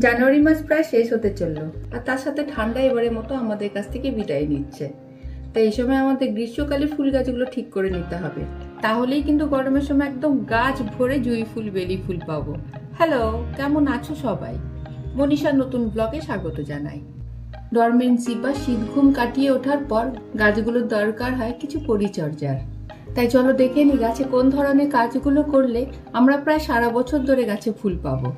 জানুয়ারি মাস প্রায় শেষ হতে চললো, আর তার সাথে ঠান্ডা এবারের মতো আমাদের কাছ থেকে বিদায় নিচ্ছে। তাই এই সময় আমাদের গ্রীষ্মকালে ফুল গাছগুলো ঠিক করে নিতে হবে, তাহলেই কিন্তু গরমের সময় একদম গাছ ভরে জুঁই ফুল বেলি ফুল পাবো। হ্যালো, কেমন আছো সবাই? মনীষার নতুন ব্লগে স্বাগত জানাই। ডরমেন্সি বা শীত ঘুম কাটিয়ে ওঠার পর গাছগুলোর দরকার হয় কিছু পরিচর্যার। তাই চলো দেখে নি গাছে কোন ধরনের কাজগুলো করলে আমরা প্রায় সারা বছর ধরে গাছে ফুল পাবো।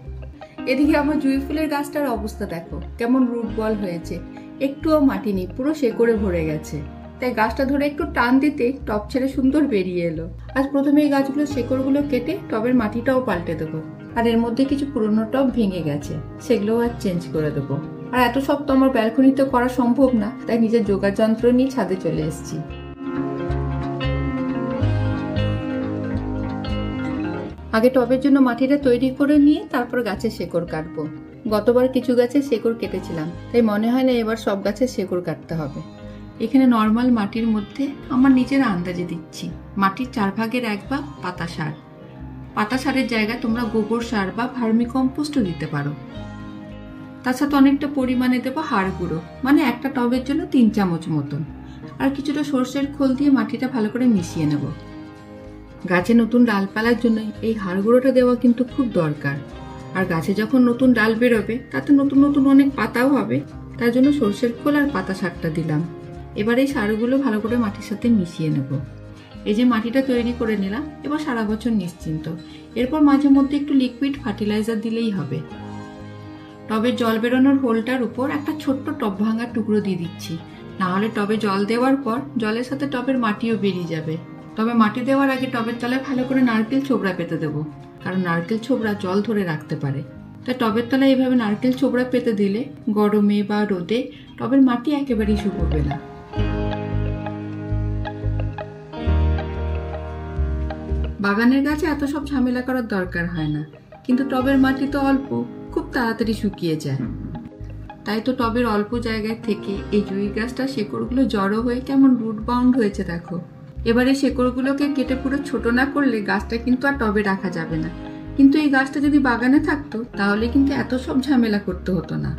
এদিকে আমার জুঁই ফুলের গাছটার অবস্থা দেখো, কেমন রুট বল হয়েছে, একটুও মাটি নেই, পুরো শেকড়ে ভরে গেছে। তাই গাছটা ধরে একটু টান দিতে টব ছেড়ে সুন্দর বেরিয়ে এলো। আজ প্রথমে এই গাছগুলোর শেকড়গুলো কেটে টবের মাটিটাও পাল্টে দেবো। আর এর মধ্যে কিছু পুরনো টব ভেঙে গেছে, সেগুলোও আজ চেঞ্জ করে দেবো। আর এত সব তো আমার ব্যালকনিতে করা সম্ভব না, তাই নিজের যোগার যন্ত্র নিয়ে ছাদে চলে এসেছি। আগে টবের জন্য মাটিটা তৈরি করে নিয়ে তারপর গাছের শেকড় কাটবো। গতবার কিছু গাছের শেকড় কেটেছিলাম, তাই মনে হয় না এবার সব গাছের শেকড় কাটতে হবে। এখানে নর্মাল মাটির মধ্যে আমার নিজের আন্দাজে দিচ্ছি মাটির 4 ভাগের 1 ভাগ পাতা সার। পাতা সারের জায়গায় তোমরা গোবর সার বা ভার্মি কম্পোস্টও দিতে পারো। তার সাথে অনেকটা পরিমাণে দেবো হাড় গুঁড়ো, মানে একটা টবের জন্য 3 চামচ মতন। আর কিছুটা সর্ষের খোল দিয়ে মাটিটা ভালো করে মিশিয়ে নেব। গাছে নতুন ডালপালার জন্য এই হাড় গুঁড়োটা দেওয়া কিন্তু খুব দরকার। আর গাছে যখন নতুন ডাল বেরোবে তাতে নতুন নতুন অনেক পাতাও হবে, তার জন্য সর্ষের খোল আর পাতা সারটা দিলাম। এবার এই সারগুলো ভালো করে মাটির সাথে মিশিয়ে নেব। এই যে মাটিটা তৈরি করে নিলাম, এবার সারা বছর নিশ্চিন্ত। এরপর মাঝে মধ্যে একটু লিকুইড ফার্টিলাইজার দিলেই হবে। টবের জল বেরোনোর হোলটার উপর একটা ছোট্ট টব ভাঙার টুকরো দিয়ে দিচ্ছি, না হলে টবে জল দেওয়ার পর জলের সাথে টবের মাটিও বেরিয়ে যাবে। তবে মাটি দেওয়ার আগে টবের তলায় ভালো করে নারকেল ছোবড়া পেতে দেবো, কারণ নারকেল ছোবড়া জল ধরে রাখতে পারে। তাই টবের তলায় এইভাবে নারকেল ছোবড়া পেতে দিলে গরমে বা রোদে টবের মাটি একেবারেই শুকোবে না। বাগানের গাছে এত সব ঝামেলা করার দরকার হয় না, কিন্তু টবের মাটি তো অল্প, খুব তাড়াতাড়ি শুকিয়ে যায়। তাই তো টবের অল্প জায়গায় থেকে এই জুঁই গাছটা শেকড়গুলো জড়ো হয়ে কেমন রুট বাউন্ড হয়েছে দেখো। এবারে শেকড়গুলোকে কেটে পুরো ছোট না করলে গাছটা কিন্তু আর টবে রাখা যাবে না। কিন্তু এই গাছটা যদি বাগানে থাকতো তাহলে কিন্তু এত সব ঝামেলা করতে হতো না।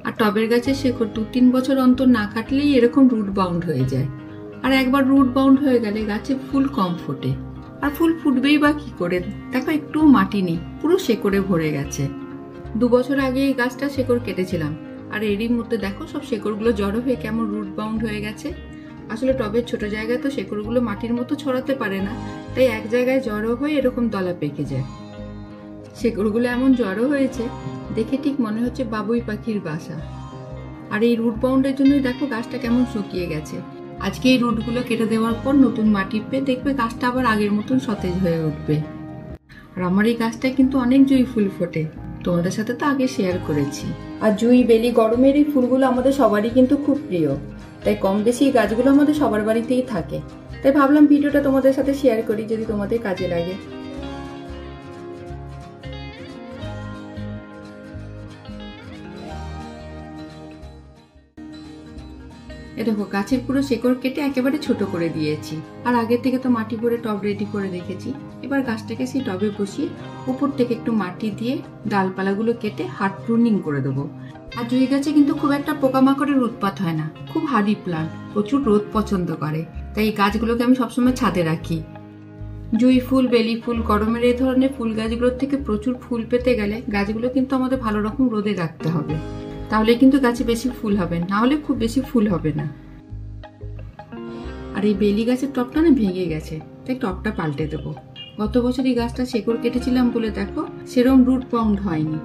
আর টবের গাছের শেকড় 2-3 বছর অন্তর না কাটলেই এরকম রুট বাউন্ড হয়ে যায়। আর একবার রুট বাউন্ড হয়ে গেলে গাছে ফুল কম ফোটে। আর ফুল ফুটবেই বা কি করে, দেখো একটুও মাটি নেই, পুরো শেকড়ে ভরে গেছে। 2 বছর আগে এই গাছটা শেকড় কেটেছিলাম, আর এরই মধ্যে দেখো সব শেকড়গুলো জড়ো হয়ে কেমন রুট বাউন্ড হয়ে গেছে। আসলে টবের ছোট জায়গায় তো শেকড়গুলো মাটির মতো ছড়াতে পারে না, তাই এক জায়গায় জড়ো হয়ে এরকম দলা পেকে যায়। শেকড়গুলো এমন জড়ো হয়েছে দেখে ঠিক মনে হচ্ছে বাবুই পাখির বাসা। আর এই রুট বাউন্ডের জন্যই দেখো গাছটা কেমন শুকিয়ে গেছে। আজকে এই রুটগুলো কেটে দেওয়ার পর নতুন মাটি পেয়ে দেখবে গাছটা আবার আগের মতন সতেজ হয়ে উঠবে। আর আমার এই গাছটায় কিন্তু অনেক জুঁই ফুল ফোটে, তোমাদের সাথে তো আগে শেয়ার করেছি। আর জুঁই বেলি গরমের এই ফুলগুলো আমাদের সবারই কিন্তু খুব প্রিয়, তাই কম বেশি এই গাছগুলো আমাদের সবার বাড়িতেই থাকে। তাই ভাবলাম ভিডিওটা তোমাদের সাথে শেয়ার করি, যদি তোমাদের কাজে লাগে। এ দেখো গাছের পুরো শেকড় কেটে একেবারে ছোট করে দিয়েছি। আর আগের থেকে তো মাটি ভরে টব রেডি করে রেখেছি। এবার গাছটাকে সেই টবে বসিয়ে উপর থেকে একটু মাটি দিয়ে ডালপালাগুলো কেটে হার্ড প্রুনিং করে দেবো। আর জুঁই গাছে কিন্তু খুব একটা পোকামাকড়ের উৎপাত হয় না, খুব হার্ডি প্লান্ট, প্রচুর রোদ পছন্দ করে, তাই এই গাছগুলোকে আমি সবসময় ছাদে রাখি। জুঁই ফুল, বেলি ফুল, গরমের এই ধরনের ফুল গাছগুলোর থেকে প্রচুর ফুল পেতে গেলে গাছগুলো কিন্তু আমাদের ভালো রকম রোদে রাখতে হবে, তাহলে কিন্তু গাছে বেশি ফুল হবে, না হলে খুব বেশি ফুল হবে না। আর এই বেলি গাছের টবটা না ভেঙে গেছে, তাই টবটা পাল্টে দেবো। গত বছর এই গাছটা শেকড় কেটেছিলাম বলে দেখো সেরকম রুট বাউন্ড হয়নি,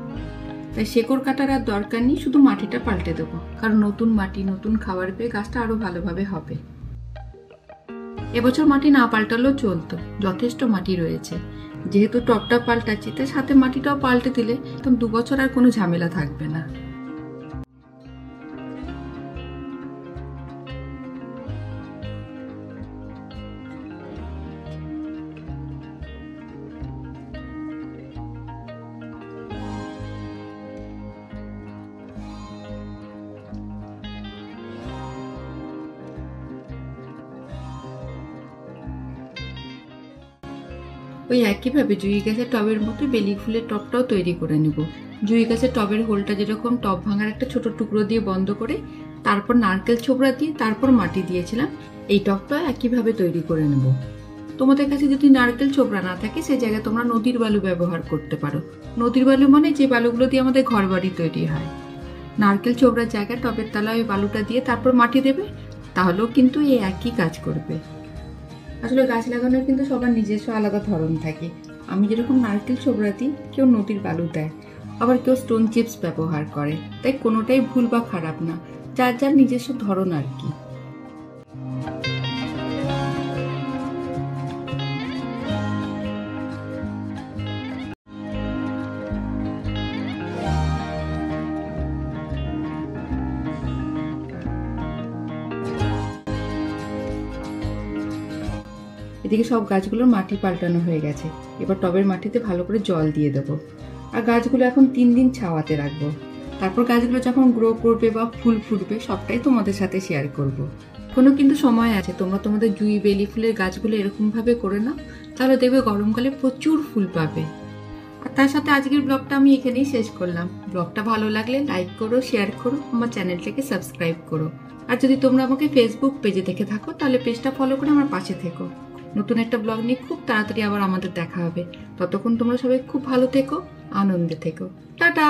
তাই শেকড় কাটার আর দরকার নেই, শুধু মাটিটা পাল্টে দেবো, কারণ নতুন মাটি নতুন খাবার পেয়ে গাছটা আরো ভালোভাবে হবে। এবছর মাটি না পাল্টালেও চলতো, যথেষ্ট মাটি রয়েছে। যেহেতু টবটা পাল্টাচ্ছি তাই সাথে মাটিটাও পাল্টে দিলে তখন 2 বছর আর কোনো ঝামেলা থাকবে না। ওই একইভাবে জুঁই গাছের টবের মতো বেলি ফুলের টবটাও তৈরি করে নেব। জুঁই গাছের টবের হোলটা যেরকম টব ভাঙার একটা ছোট টুকরো দিয়ে বন্ধ করে তারপর নারকেল ছোবড়া দিয়ে তারপর মাটি দিয়েছিলাম, এই টবটা একইভাবে তৈরি করে নেব। তোমাদের কাছে যদি নারকেল ছোবড়া না থাকে সেই জায়গায় তোমরা নদীর বালু ব্যবহার করতে পারো। নদীর বালু মানে যে বালুগুলো দিয়ে আমাদের ঘর বাড়ি তৈরি হয়। নারকেল ছোবড়ার জায়গায় টবের তলায় ওই বালুটা দিয়ে তারপর মাটি দেবে, তাহলেও কিন্তু এই একই কাজ করবে। আসলে গাছ লাগানোর কিন্তু সবার নিজস্ব আলাদা ধরন থাকে। আমি যেরকম নারকেল ছোবড়া দিই, কেউ নদীর বালু দেয়, আবার কেউ স্টোন চিপস ব্যবহার করে। তাই কোনোটাই ভুল বা খারাপ না, যার যার নিজস্ব ধরন আর কি। এদিকে সব গাছগুলোর মাটি পাল্টানো হয়ে গেছে। এবার টবের মাটিতে ভালো করে জল দিয়ে দেবো। আর গাছগুলো এখন 3 দিন ছাওয়াতে রাখবো। তারপর গাছগুলো যখন গ্রো করবে বা ফুল ফুটবে সবটাই তোমাদের সাথে শেয়ার করব। এখনো কিন্তু সময় আছে, তোমরা তোমাদের জুঁই বেলি ফুলের গাছগুলো এরকম ভাবে করে নাও, তাহলে দেখবে গরমকালে প্রচুর ফুল পাবে। আর তার সাথে আজকের ব্লগটা আমি এখানেই শেষ করলাম। ব্লগটা ভালো লাগলে লাইক করো, শেয়ার করো, আমার চ্যানেলটাকে সাবস্ক্রাইব করো। আর যদি তোমরা আমাকে ফেসবুক পেজে দেখে থাকো তাহলে পেজটা ফলো করে আমার পাশে থেকো। নতুন একটা ব্লগ নিয়ে খুব তাড়াতাড়ি আবার আমাদের দেখা হবে। ততক্ষণ তোমরা সবাই খুব ভালো থেকো, আনন্দে থেকো। টাটা।